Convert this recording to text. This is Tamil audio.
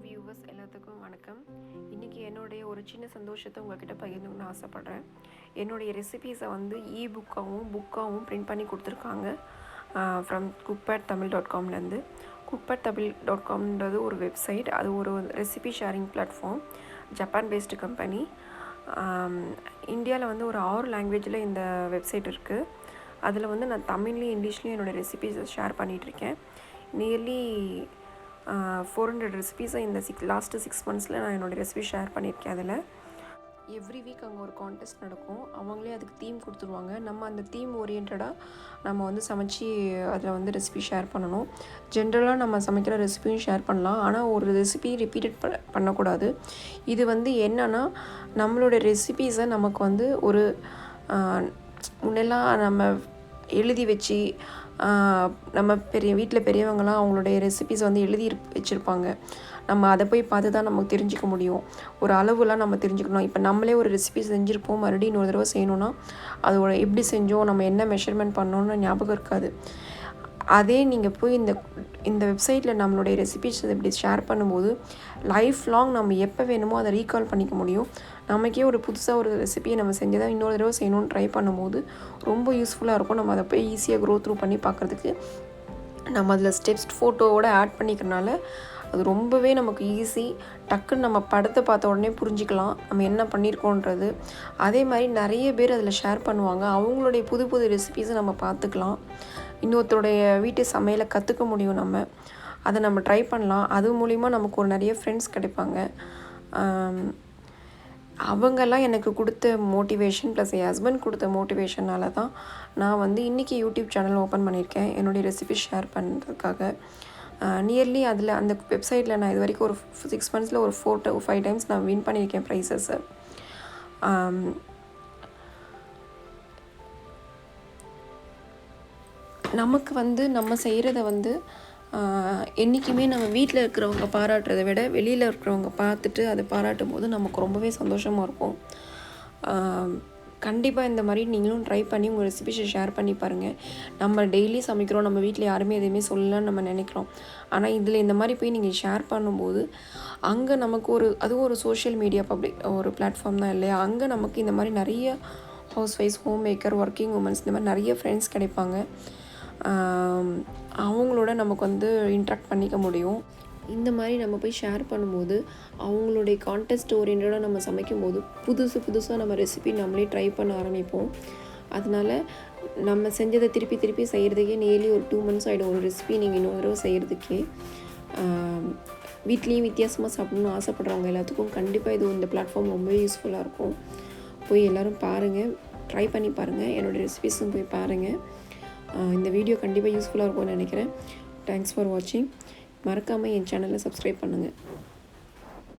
வியூவர்ஸ் எல்லாத்துக்கும் வணக்கம். இன்றைக்கி என்னுடைய ஒரு சின்ன சந்தோஷத்தை உங்கள்கிட்ட பகிர்ந்துக்கணும்னு ஆசைப்பட்றேன். என்னுடைய ரெசிபீஸை வந்து புக்காகவும் பிரிண்ட் பண்ணி கொடுத்துருக்காங்க ஃப்ரம் cookpadtamil.comலேருந்து. cookpadtamil.comன்றது ஒரு வெப்சைட், அது ஒரு recipe sharing platform, Japan based company. இந்தியாவில் வந்து ஒரு 6 லாங்குவேஜில் இந்த வெப்சைட் இருக்குது. அதில் வந்து நான் தமிழ்லேயும் இங்கிலீஷ்லேயும் என்னோடய ரெசிபீஸை ஷேர் பண்ணிகிட்ருக்கேன். நியர்லி 400 ரெசிபீஸை இந்த லாஸ்ட்டு 6 மந்த்ஸில் நான் என்னோடய ரெசிபி ஷேர் பண்ணியிருக்கேன். அதில் எவ்ரி வீக் அங்கே ஒரு கான்டெஸ்ட் நடக்கும். அவங்களே அதுக்கு தீம் கொடுத்துருவாங்க. நம்ம அந்த தீம் ஓரியன்டாக நம்ம வந்து சமைச்சு அதில் வந்து ரெசிபி ஷேர் பண்ணணும். ஜென்ரலாக நம்ம சமைக்கிற ரெசிபியும் ஷேர் பண்ணலாம், ஆனால் ஒரு ரெசிபி ரிப்பீட்டட் பண்ணக்கூடாது. இது வந்து என்னென்னா, நம்மளோட ரெசிபீஸை நமக்கு வந்து ஒரு முன்னெல்லாம் நம்ம எழுதி வச்சு நம்ம வீட்டில் பெரியவங்களாம் அவங்களுடைய ரெசிபீஸ் வந்து எழுதி வச்சுருப்பாங்க. நம்ம அதை போய் பார்த்து தான் நமக்கு தெரிஞ்சிக்க முடியும். ஒரு அளவுலாம் நம்ம தெரிஞ்சுக்கணும். இப்போ நம்மளே ஒரு ரெசிபி செஞ்சுருப்போம், மறுபடியும் இன்னொரு தடவை செய்யணுன்னா அதோட எப்படி செஞ்சோம், நம்ம என்ன மெஷர்மெண்ட் பண்ணோன்னு ஞாபகம் இருக்காது. அதே நீங்கள் போய் இந்த வெப்சைட்டில் நம்மளுடைய ரெசிபீஸ் இப்படி ஷேர் பண்ணும்போது லைஃப் லாங் நம்ம எப்போ வேணுமோ அதை ரீகால் பண்ணிக்க முடியும். நமக்கே ஒரு புதுசாக ஒரு ரெசிபியை நம்ம செஞ்சதை இன்னொரு தடவை செய்யணும்னு ட்ரை பண்ணும்போது ரொம்ப யூஸ்ஃபுல்லாக இருக்கும். நம்ம அதை போய் ஈஸியாக க்ரோ த்ரூ பண்ணி பார்க்குறதுக்கு நம்ம அதில் ஸ்டெப்ஸ் ஃபோட்டோவோடு ஆட் பண்ணிக்கிறனால அது ரொம்பவே நமக்கு ஈஸி. டக்குன்னு நம்ம படத்தை பார்த்த உடனே புரிஞ்சிக்கலாம் நம்ம என்ன பண்ணியிருக்கோன்றது. அதே மாதிரி நிறைய பேர் அதில் ஷேர் பண்ணுவாங்க. அவங்களுடைய புது புது ரெசிபீஸை நம்ம பார்த்துக்கலாம். இன்னொருத்தருடைய வீட்டு சமையலை கற்றுக்க முடியும். அதை நம்ம ட்ரை பண்ணலாம். அது மூலிமா நமக்கு ஒரு நிறைய ஃப்ரெண்ட்ஸ் கிடைப்பாங்க. அவங்கெல்லாம் எனக்கு கொடுத்த மோட்டிவேஷன் ப்ளஸ் என் ஹஸ்பண்ட் கொடுத்த மோட்டிவேஷனால தான் நான் வந்து இன்றைக்கி யூடியூப் சேனல் ஓப்பன் பண்ணியிருக்கேன், என்னுடைய ரெசிபி ஷேர் பண்ணுறதுக்காக. நியர்லி அதில் அந்த வெப்சைட்டில் நான் இது வரைக்கும் ஒரு 6 மந்த்ஸில் ஒரு 4 to 5 டைம்ஸ் நான் வின் பண்ணியிருக்கேன் ப்ரைஸஸ்ஸு. நமக்கு வந்து நம்ம செய்கிறத வந்து என்றைக்குமே நம்ம வீட்டில் இருக்கிறவங்க பாராட்டுறதை விட வெளியில் இருக்கிறவங்க பார்த்துட்டு அதை பாராட்டும் போது நமக்கு ரொம்பவே சந்தோஷமாக இருக்கும். கண்டிப்பாக இந்த மாதிரி நீங்களும் ட்ரை பண்ணி உங்கள் ரெசிபிஸை ஷேர் பண்ணி பாருங்கள். நம்ம டெய்லி சமைக்கிறோம், நம்ம வீட்டில் யாருமே எதுவுமே சொல்லலான்னு நம்ம நினைக்கிறோம். ஆனால் இதில் இந்த மாதிரி போய் நீங்கள் ஷேர் பண்ணும்போது அங்கே நமக்கு அதுவும் ஒரு சோஷியல் மீடியா ஒரு பிளாட்ஃபார்ம் தான் இல்லையா? அங்கே நமக்கு இந்த மாதிரி நிறைய house wife, home maker, working women's இந்த மாதிரி நிறைய ஃப்ரெண்ட்ஸ் கிடைப்பாங்க. அவங்களோட நமக்கு வந்து இன்ட்ராக்ட் பண்ணிக்க முடியும். இந்த மாதிரி நம்ம போய் ஷேர் பண்ணும்போது அவங்களுடைய கான்டெஸ்ட் ஓரியன்டாக நம்ம சமைக்கும்போது புதுசாக நம்ம ரெசிபி நம்மளே ட்ரை பண்ண ஆரம்பிப்போம். அதனால் நம்ம செஞ்சதை திருப்பி செய்கிறதுக்கே நியர்லி ஒரு 2 months ஆகிடும். ஒரு ரெசிபி நீங்கள் இன்னொரு தடவை செய்கிறதுக்கே. வீட்லேயும் வித்தியாசமாக சாப்பிடணும்னு ஆசைப்படுறவங்க எல்லாத்துக்கும் கண்டிப்பாக இந்த பிளாட்ஃபார்ம் ரொம்ப யூஸ்ஃபுல்லாக இருக்கும். போய் எல்லோரும் பாருங்கள், ட்ரை பண்ணி பாருங்கள், என்னோடய ரெசிபிஸும் போய் பாருங்கள். இந்த வீடியோ கண்டிப்பாக யூஸ்ஃபுல்லாக இருக்கும்னு நினைக்கிறேன். தேங்க்ஸ் ஃபார் வாட்சிங். மறக்காமல் என் சேனலை சப்ஸ்கிரைப் பண்ணுங்கள்.